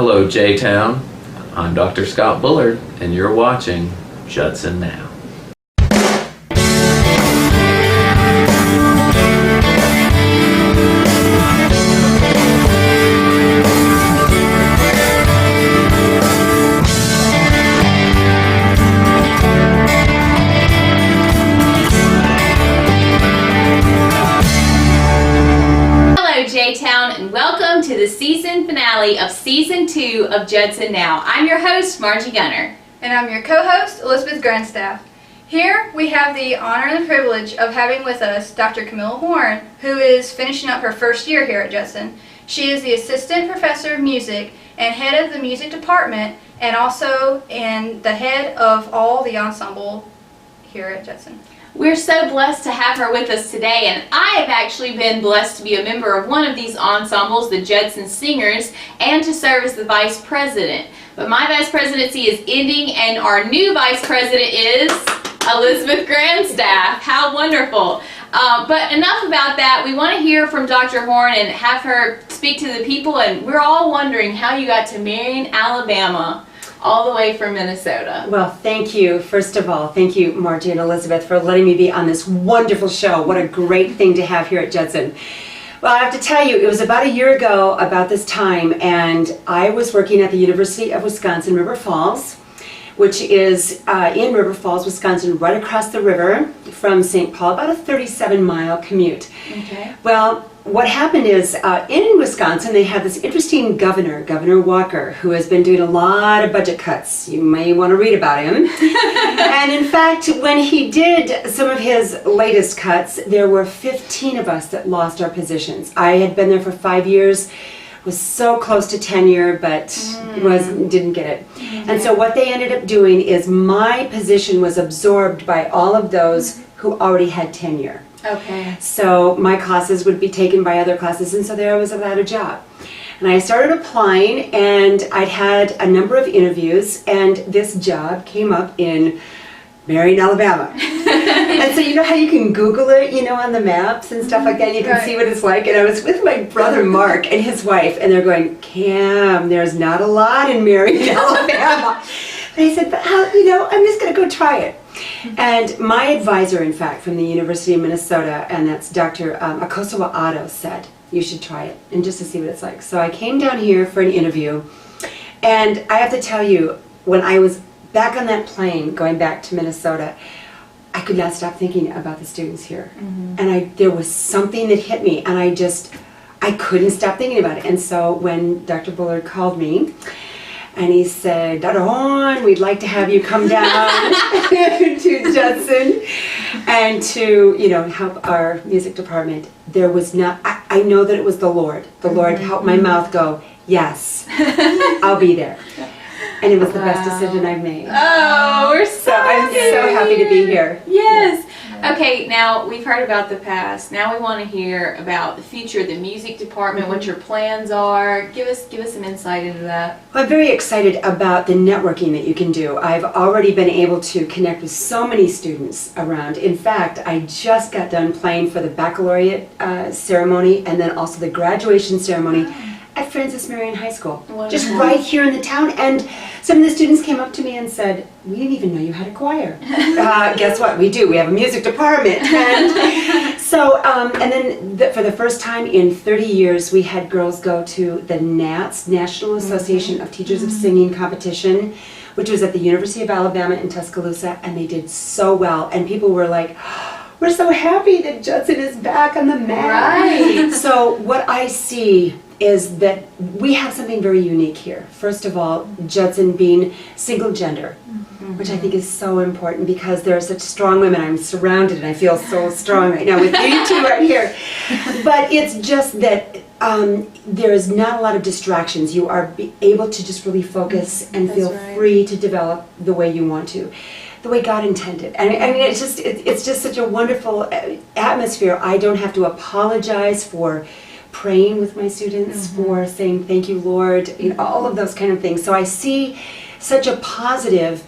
Hello, J-Town. I'm Dr. Scott Bullard, and you're watching Judson Now. J-Town, and welcome to the season finale of Season 2 of Judson Now. I'm your host, Margie Gunner. And I'm your co-host, Elizabeth Grandstaff. Here we have the honor and the privilege of having with us Dr. Camilla Horne, who is finishing up her first year here at Judson. She is the Assistant Professor of Music and Head of the Music Department, and also the head of all the ensemble here at Judson. We're so blessed to have her with us today, and I have actually been blessed to be a member of one of these ensembles, the Judson Singers, and to serve as the Vice President. But my Vice Presidency is ending, and our new Vice President is Elizabeth Grandstaff. How wonderful. But enough about that. We want to hear from Dr. Horne and have her speak to the people, and we're all wondering how you got to Marion, Alabama, all the way from Minnesota. Well, thank you. First of all, thank you, Margie and Elizabeth, for letting me be on this wonderful show. What a great thing to have here at Judson. Well, I have to tell you, it was about a year ago, about this time, and I was working at the University of Wisconsin, River Falls, which is in River Falls, Wisconsin, right across the river from St. Paul, about a 37-mile commute. Okay. Well, what happened is, in Wisconsin, they had this interesting governor, Governor Walker, who has been doing a lot of budget cuts. You may want to read about him. And in fact, when he did some of his latest cuts, there were 15 of us that lost our positions. I had been there for 5 years, was so close to tenure, but didn't get it. And so what they ended up doing is my position was absorbed by all of those who already had tenure. Okay. So my classes would be taken by other classes, and so there I was without a job. And I started applying, and I'd had a number of interviews, and this job came up in Marion, Alabama. And so you know how you can Google it, on the maps and stuff like that, and you can see what it's like. And I was with my brother Mark and his wife, and they're going, "Cam, there's not a lot in Marion, Alabama." And I said, "But how, I'm just going to go try it." And my advisor, in fact, from the University of Minnesota, and that's Dr. Akosawa Otto, said, "You should try it, and just to see what it's like." So I came down here for an interview, and I have to tell you, when I was back on that plane going back to Minnesota, I could not stop thinking about the students here. And there was something that hit me, and I couldn't stop thinking about it. And so when Dr. Bullard called me, and he said, "Dr. Horne, we'd like to have you come down to Judson and to, help our music department." There was not, I know that it was the Lord. The Lord helped my mouth go, "Yes, I'll be there." And it was the best decision I've made. Oh, we're so I'm so happy to be here. Yes. Okay, now we've heard about the past. Now we want to hear about the future of the music department, what your plans are. Give us some insight into that. Well, I'm very excited about the networking that you can do. I've already been able to connect with so many students around. In fact, I just got done playing for the baccalaureate ceremony and then also the graduation ceremony at Francis Marion High School, just right here in the town. And some of the students came up to me and said, "We didn't even know you had a choir." Guess what? We do. We have a music department. And so, and then for the first time in 30 years, we had girls go to the NATS, National Association of Teachers of Singing competition, which was at the University of Alabama in Tuscaloosa, and they did so well. And people were like, "We're so happy that Judson is back on the map." Right. So what I see is that we have something very unique here. First of all, Judson being single gender, which I think is so important because there are such strong women. I'm surrounded and I feel so strong right now with you two right here. But it's just that there is not a lot of distractions. You are able to just really focus and feel free to develop the way you want to, the way God intended. And I mean, it's just such a wonderful atmosphere. I don't have to apologize for praying with my students, for saying thank you, Lord, all of those kind of things. So I see such a positive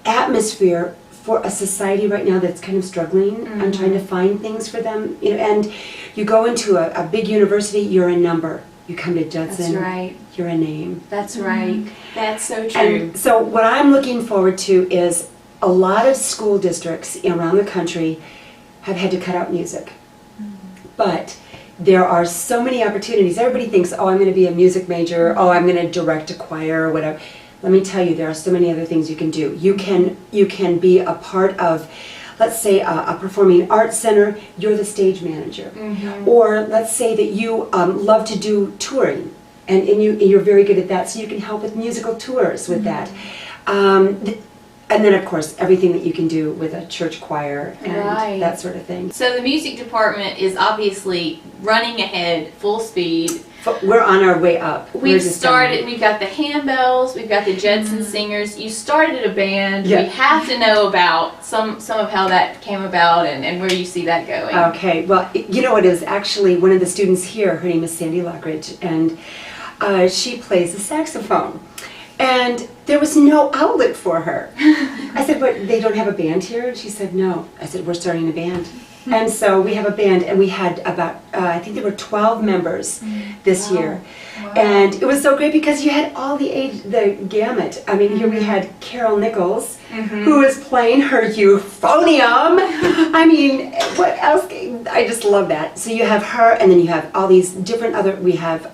atmosphere for a society right now that's kind of struggling and trying to find things for them. And you go into a big university, you're a number. you come to Judson, That's right. you're a name. That's right. That's so true. And so what I'm looking forward to is a lot of school districts around the country have had to cut out music. But there are so many opportunities. Everybody thinks, oh, I'm going to be a music major, oh, I'm going to direct a choir or whatever. Let me tell you, there are so many other things you can do. You can be a part of, let's say, a performing arts center, you're the stage manager. Or let's say that you love to do touring, and you're very good at that, so you can help with musical tours with that. And then, of course, everything that you can do with a church choir and that sort of thing. So the music department is obviously running ahead, full speed. We're on our way up. We've got the handbells, we've got the Judson Singers. You started a band. Yeah. We have to know about some of how that came about and where you see that going. Okay, well, you know, it is actually one of the students here, her name is Sandy Lockridge, and she plays the saxophone. And there was no outlet for her. I said, but they don't have a band here? And she said, no. I said, we're starting a band. And so we have a band, and we had about, I think there were 12 members this year. Wow. And it was so great because you had all the gamut. I mean, here we had Carol Nichols, who was playing her euphonium. I mean, what else? I just love that. So you have her, and then you have all these different we have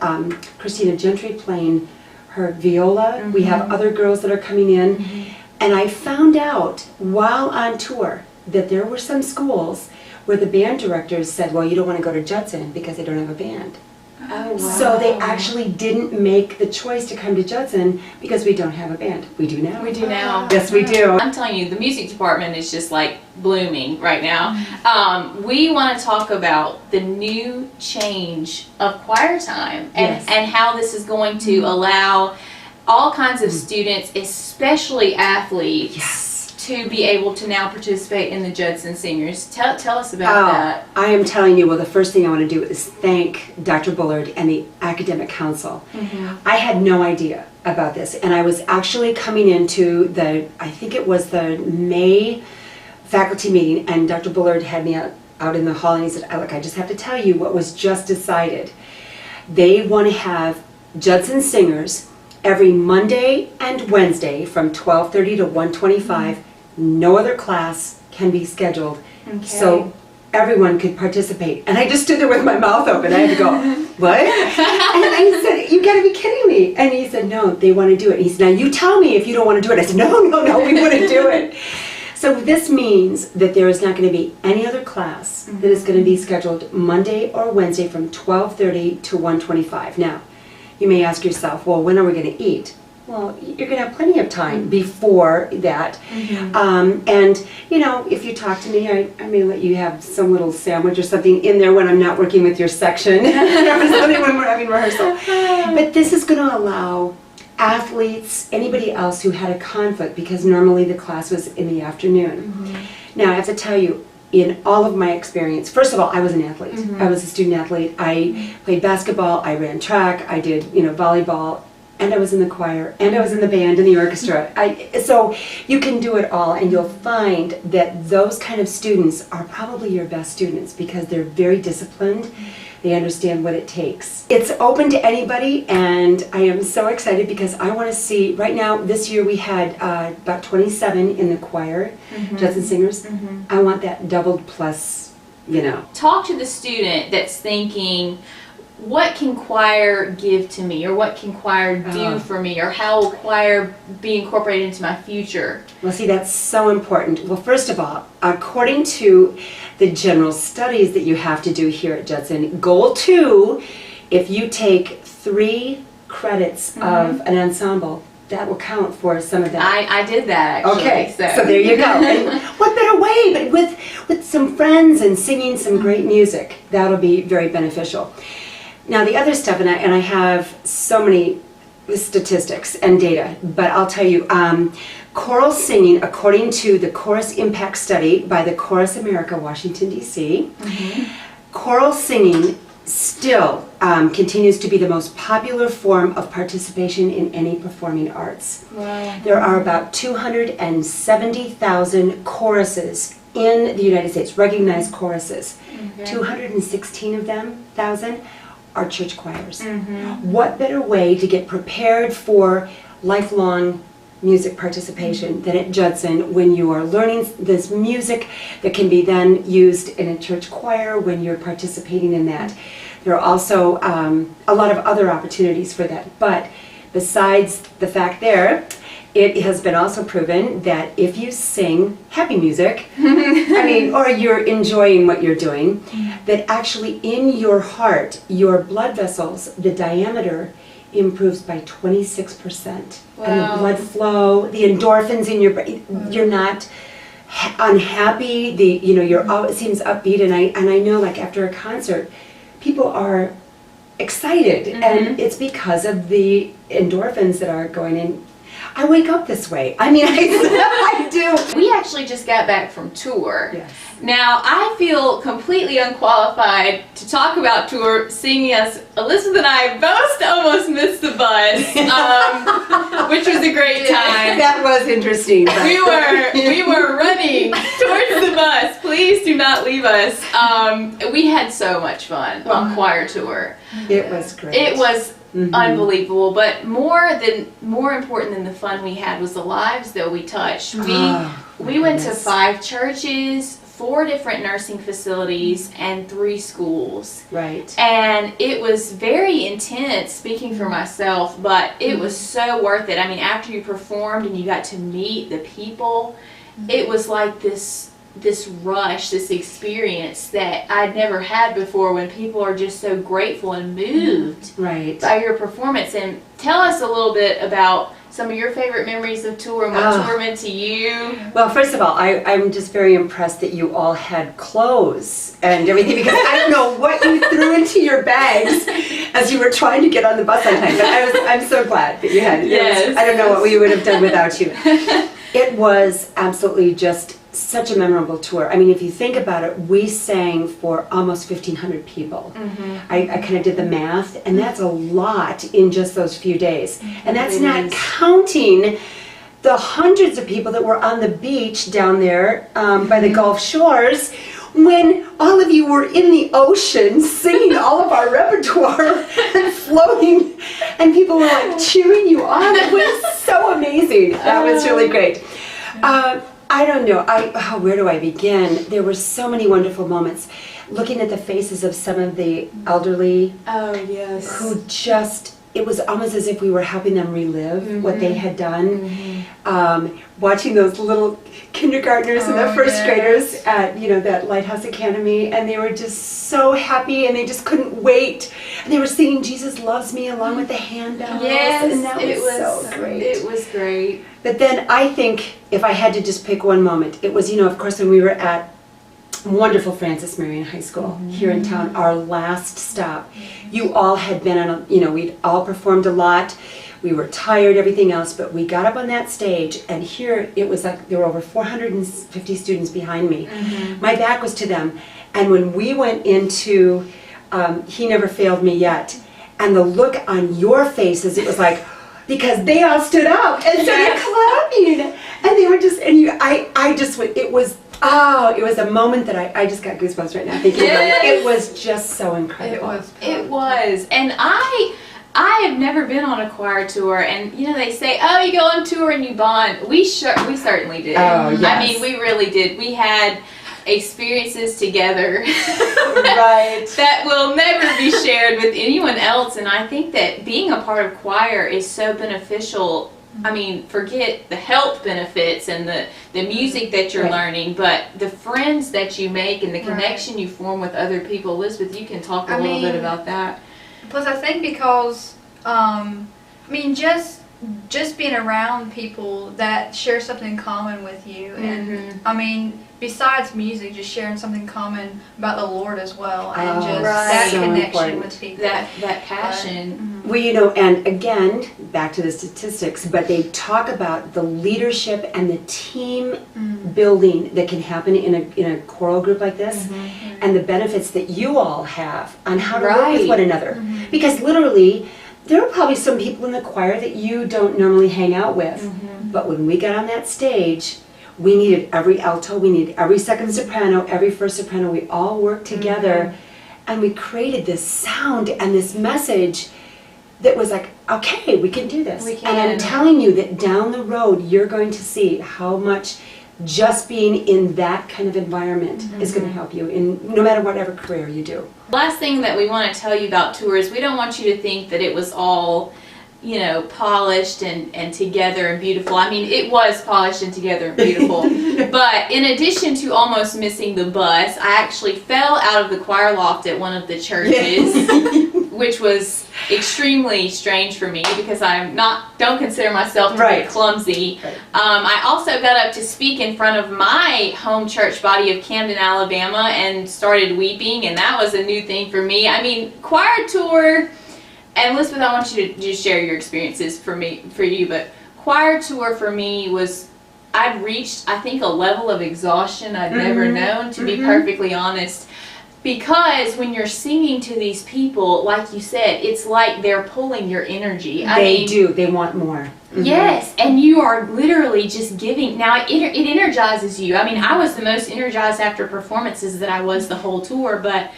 Christina Gentry playing her viola. We have other girls that are coming in. And I found out while on tour that there were some schools where the band directors said, well, you don't want to go to Judson because they don't have a band. Oh, wow. So they actually didn't make the choice to come to Judson because we don't have a band. We do now. We do now. Yes, we do. I'm telling you, the music department is just like blooming right now. We want to talk about the new change of choir time and how this is going to allow all kinds of students, especially athletes, to be able to now participate in the Judson Singers. Tell us about that. I am telling you, well, the first thing I want to do is thank Dr. Bullard and the Academic Council. I had no idea about this, and I was actually coming into I think it was the May faculty meeting, and Dr. Bullard had me out in the hall, and he said, look, I just have to tell you what was just decided. They want to have Judson Singers every Monday and Wednesday from 12:30 to 1:25. No other class can be scheduled, so everyone could participate. And I just stood there with my mouth open. I had to go, what? And I said, you gotta be kidding me. And he said, no, they want to do it. And he said, now you tell me if you don't want to do it. I said, no, we wouldn't do it. So this means that there is not going to be any other class that is going to be scheduled Monday or Wednesday from 12:30 to 1:25. Now, you may ask yourself, well, when are we going to eat? Well, you're going to have plenty of time before that. And, you know, if you talk to me, I may let you have some little sandwich or something in there when I'm not working with your section, or something when we're having rehearsal. But this is going to allow athletes, anybody else who had a conflict, because normally the class was in the afternoon. Now, I have to tell you, in all of my experience, first of all, I was an athlete. I was a student athlete. I played basketball, I ran track, I did, volleyball, and I was in the choir, and I was in the band and the orchestra. So you can do it all, and you'll find that those kind of students are probably your best students because they're very disciplined. They understand what it takes. It's open to anybody, and I am so excited because I want to see, right now, this year we had about 27 in the choir, Judson Singers. I want that doubled plus, Talk to the student that's thinking, what can choir give to me, or what can choir do for me, or how will choir be incorporated into my future? Well, see, that's so important. Well, first of all, according to the general studies that you have to do here at Judson, goal 2, if you take 3 credits of an ensemble, that will count for some of that. I did that, actually. Okay, so there you go. And what better way but with some friends and singing some great music. That'll be very beneficial. Now the other stuff, and I have so many statistics and data, but I'll tell you, choral singing, according to the Chorus Impact Study by the Chorus America, Washington, D.C., choral singing still continues to be the most popular form of participation in any performing arts. Wow. There are about 270,000 choruses in the United States, recognized choruses. 216 of them, 1,000, our church choirs. Mm-hmm. What better way to get prepared for lifelong music participation than at Judson, when you are learning this music that can be then used in a church choir when you're participating in that. There are also a lot of other opportunities for that, but besides the fact there, it has been also proven that if you sing happy music, or you're enjoying what you're doing, that actually in your heart, your blood vessels, the diameter improves by 26%. Wow. And the blood flow, the endorphins in your brain, you're not unhappy, you're always seems upbeat, and I know, like, after a concert, people are excited, and it's because of the endorphins that are going in. I wake up this way. I do. We actually just got back from tour. Yes. Now, I feel completely unqualified to talk about tour, seeing as Elizabeth and I both almost missed the bus, which was a great time. That was interesting. But We were running towards the bus. Please do not leave us. We had so much fun on choir tour. It was great. It was unbelievable, but more important than the fun we had was the lives that we touched. We went to 5 churches, 4 different nursing facilities, and 3 schools. Right. And it was very intense, speaking for myself, but it was so worth it. I mean, after you performed and you got to meet the people, it was like this rush, this experience that I'd never had before, when people are just so grateful and moved by your performance. And tell us a little bit about some of your favorite memories of tour and what tour meant to you. Well, first of all, I'm just very impressed that you all had clothes and everything, because I don't know what you threw into your bags as you were trying to get on the bus on time, but I'm so glad that you had it. Yes. I don't know what we would have done without you. It was absolutely just such a memorable tour. I mean, if you think about it, we sang for almost 1,500 people. I kind of did the math, and that's a lot in just those few days. And that's not counting the hundreds of people that were on the beach down there by the Gulf Shores, when all of you were in the ocean singing all of our repertoire and floating, and people were like cheering you on. It was so amazing. That was really great. I don't know, where do I begin? There were so many wonderful moments. Looking at the faces of some of the elderly, who just, it was almost as if we were helping them relive what they had done. Watching those little kindergartners and the first graders at, that Lighthouse Academy, and they were just so happy, and they just couldn't wait. And they were singing "Jesus Loves Me" along with the handbells. Yes, and that was so great. It was great. But then I think if I had to just pick one moment, it was, of course, when we were at wonderful Francis Marion High School here in town, our last stop. You all had been on we'd all performed a lot. We were tired, everything else, but we got up on that stage, and here it was like there were over 450 students behind me. My back was to them, and when we went into He Never Failed Me Yet, and the look on your faces, it was like, because they all stood up and started clapping, and they were just, and it was a moment that I just got goosebumps right now thinking about it. It was just so incredible. It was, and I have never been on a choir tour, and they say, oh, you go on tour and you bond. We certainly did. Oh, yes. I mean, we really did. We had experiences together that will never be shared with anyone else, and I think that being a part of choir is so beneficial. I mean, forget the health benefits and the music that you're learning, but the friends that you make and the connection you form with other people. Elizabeth, you can talk a little bit about that. Plus, I think because, just being around people that share something in common with you, and besides music, just sharing something common about the Lord as well, and just that so connection important. with people. That passion. Well, and again, back to the statistics, but they talk about the leadership and the team building that can happen in a choral group like this, and the benefits that you all have on how to work with one another. Because literally, there are probably some people in the choir that you don't normally hang out with, but when we got on that stage, we needed every alto, we needed every second soprano, every first soprano. We all worked together, And we created this sound and this message that was like, okay, we can do this. We And I'm can. telling you that down the road, you're going to see how much just being in that kind of environment is going to help you in no matter whatever career you do. Last thing that we want to tell you about tours, we don't want you to think that it was all, you know, polished and together and beautiful. I mean, it was polished and together and beautiful. But in addition to almost missing the bus, I actually fell out of the choir loft at one of the churches, which was extremely strange for me because don't consider myself to be clumsy. Right. I also got up to speak in front of my home church body of Camden, Alabama, and started weeping, and that was a new thing for me. I mean, choir tour. And Elizabeth, I want you to just share your experiences for you, but choir tour for me was, I'd reached, I think, a level of exhaustion I'd never known, to be perfectly honest. Because when you're singing to these people, like you said, it's like they're pulling your energy. They do. They want more. Yes, and you are literally just giving. Now, it energizes you. I mean, I was the most energized after performances that I was the whole tour, but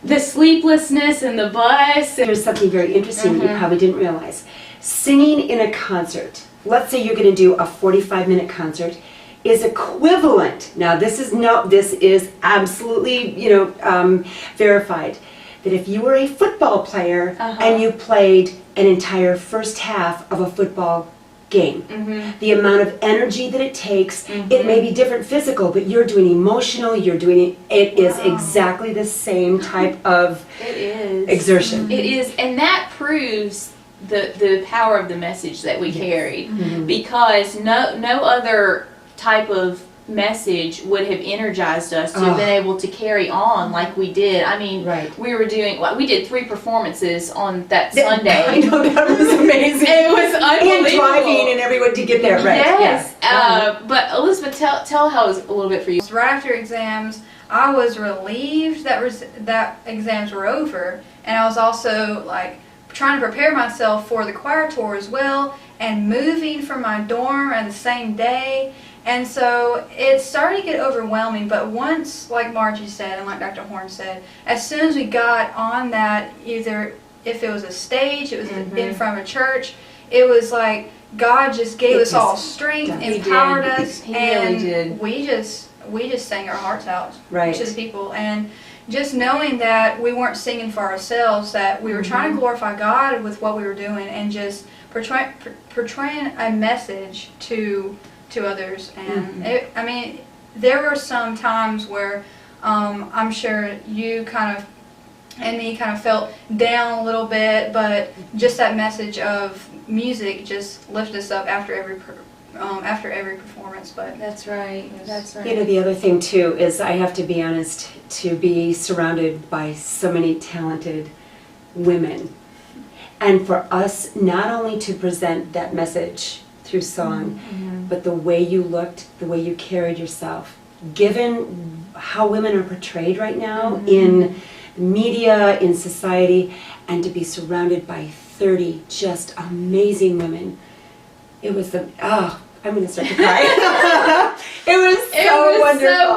the sleeplessness and the bus. There's something very interesting that you probably didn't realize. Singing in a concert, let's say you're going to do a 45-minute concert, is equivalent. Now, this is absolutely, verified, that if you were a football player and you played an entire first half of a football game, the amount of energy that it takes, it may be different physical, but you're doing emotional, it is exactly the same type of exertion. It is, and that proves the power of the message that we carried, because no other type of message would have energized us to have been able to carry on like we did. I mean, we did 3 performances on that Sunday. I know, that was amazing. It was unbelievable. And driving and everyone to get there, right? Yes. But Elizabeth, tell how it was a little bit for you. Right after exams, I was relieved that exams were over, and I was also like trying to prepare myself for the choir tour as well, and moving from my dorm on the same day. And so it started to get overwhelming, but once, like Margie said and like Dr. Horne said, as soon as we got on that, either if it was a stage, it was in front of a church, it was like God just gave us all strength, empowered us, and we just sang our hearts out to the people. And just knowing that we weren't singing for ourselves, that we were trying to glorify God with what we were doing, and just portraying a message to others. And I mean, there were some times where I'm sure you and me felt down a little bit, but just that message of music just lifted us up after every performance. But That's right. You know, the other thing too is, I have to be honest, to be surrounded by so many talented women, and for us not only to present that message through song, but the way you looked, the way you carried yourself, given how women are portrayed right now in media, in society, and to be surrounded by 30 just amazing women. It was I'm going to start to cry. It was so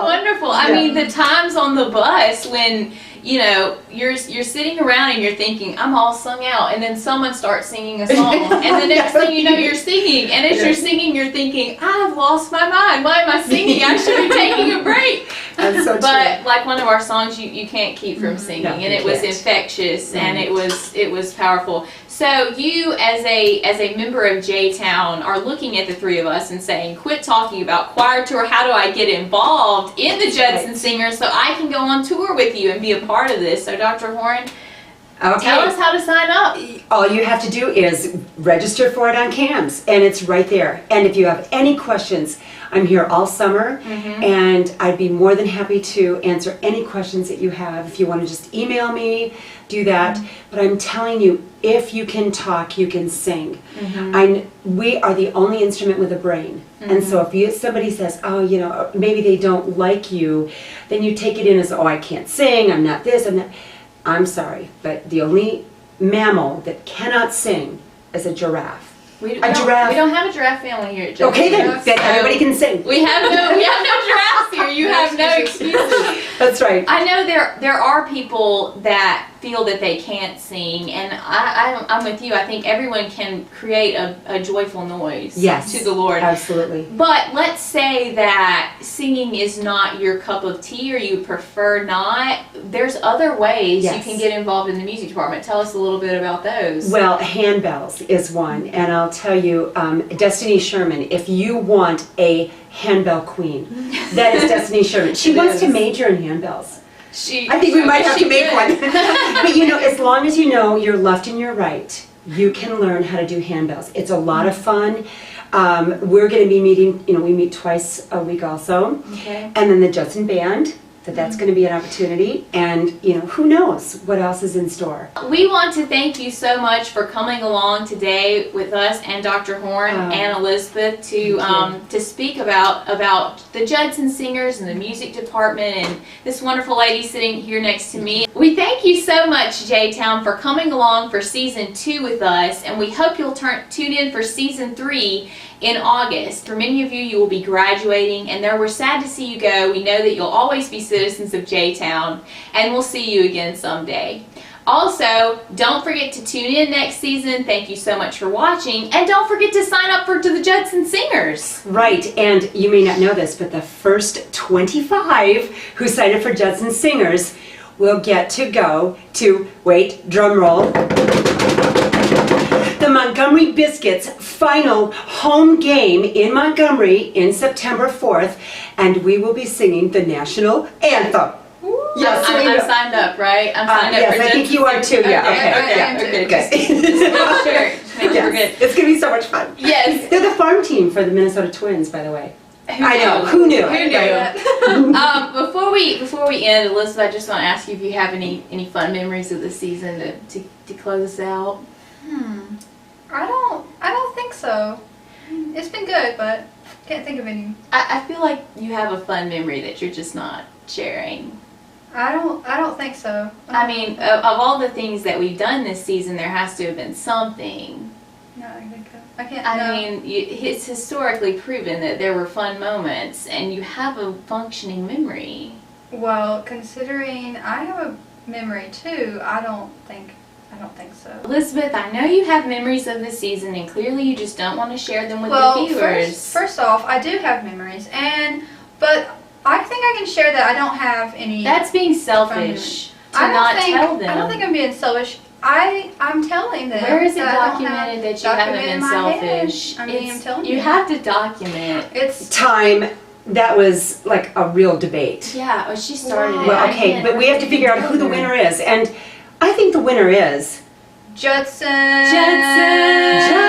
wonderful. I mean, the times on the bus when, you know, you're sitting around and you're thinking, I'm all sung out, and then someone starts singing a song, and the next thing you know, you're singing, and as you're singing, you're thinking, I've lost my mind. Why am I singing? I should be taking a break. That's so But true. like one of our songs, you can't keep from singing, and it was infectious, and it was powerful. So you, as a member of J-Town, are looking at the 3 of us and saying, quit talking about choir tour. How do I get involved in the Judson Singers so I can go on tour with you and be a part of this? So Dr. Horne, tell us how to sign up. All you have to do is register for it on CAMS, and it's right there. And if you have any questions, I'm here all summer, and I'd be more than happy to answer any questions that you have. If you want to just email me, do that. But I'm telling you, if you can talk, you can sing. We are the only instrument with a brain. And so if somebody says, oh, you know, maybe they don't like you, then you take it in as, oh, I can't sing, I'm not this, I'm that. I'm sorry, but the only mammal that cannot sing is a giraffe. We don't have a giraffe family here at Judson. Okay, then everybody can sing. We have no giraffes here. You have no excuses. That's right. I know there are people that feel that they can't sing, and I'm with you. I think everyone can create a joyful noise Yes, to the Lord. absolutely. But let's say that singing is not your cup of tea, or you prefer not. There's other ways Yes. you can get involved in the music department. Tell us a little bit about those. Well, handbells is one, and I'll tell you, Destiny Sherman, if you want a handbell queen, that is Destiny Sherman. She It wants to is. major in handbells. She, I think we might have she to make could. one. But you know, as long as you know your left and your right, you can learn how to do handbells. It's a lot of fun. We're going to be meeting, we meet twice a week also. Okay. And then the Judson Band, that's going to be an opportunity. And, who knows what else is in store. We want to thank you so much for coming along today with us and Dr. Horne and Elizabeth to speak about the Judson Singers and the music department and this wonderful lady sitting here next to me. We thank you so much, J-Town, for coming along for season 2 with us, and we hope you'll tune in for season 3 in August. For many of you, you will be graduating, and though we're sad to see you go, we know that you'll always be citizens of J-Town, and we'll see you again someday. Also, don't forget to tune in next season. Thank you so much for watching, and don't forget to sign up to the Judson Singers. Right, and you may not know this, but the first 25 who sign up for Judson Singers will get to go to, wait, drum roll, the Montgomery Biscuits final home game in Montgomery in September 4th, and we will be singing the national anthem. Yes, I'm signed up, right? I'm signed up yes, for I think you are too. Yeah, Okay. Good. Make sure we're Yes, good. it's going to be so much fun. Yes. They're the farm team for the Minnesota Twins, by the way. I know. Who knew? Who knew? Before we end, Elizabeth, I just want to ask you if you have any fun memories of the season to close us out. I don't think so. It's been good, but can't think of any. I feel like you have a fun memory that you're just not sharing. I don't think so. I mean, of all the things that we've done this season, there has to have been something. No, I can't. I no. mean, it's historically proven that there were fun moments, and you have a functioning memory. Well, considering I have a memory too, I don't think so. Elizabeth, I know you have memories of this season, and clearly you just don't want to share them with Well, the viewers. first off, I do have memories, but I think I can share that I don't have any. That's being selfish to I don't not think, tell them. I don't think I'm being selfish. I'm telling them. Where is it that I don't documented that you document haven't in been my head. selfish? I mean, I'm telling you you. have to document. It's Time, that was like a real debate. Yeah, she started it. Well, I okay, can't but we have to figure out who the winner is. And I think the winner is Judson. Judson.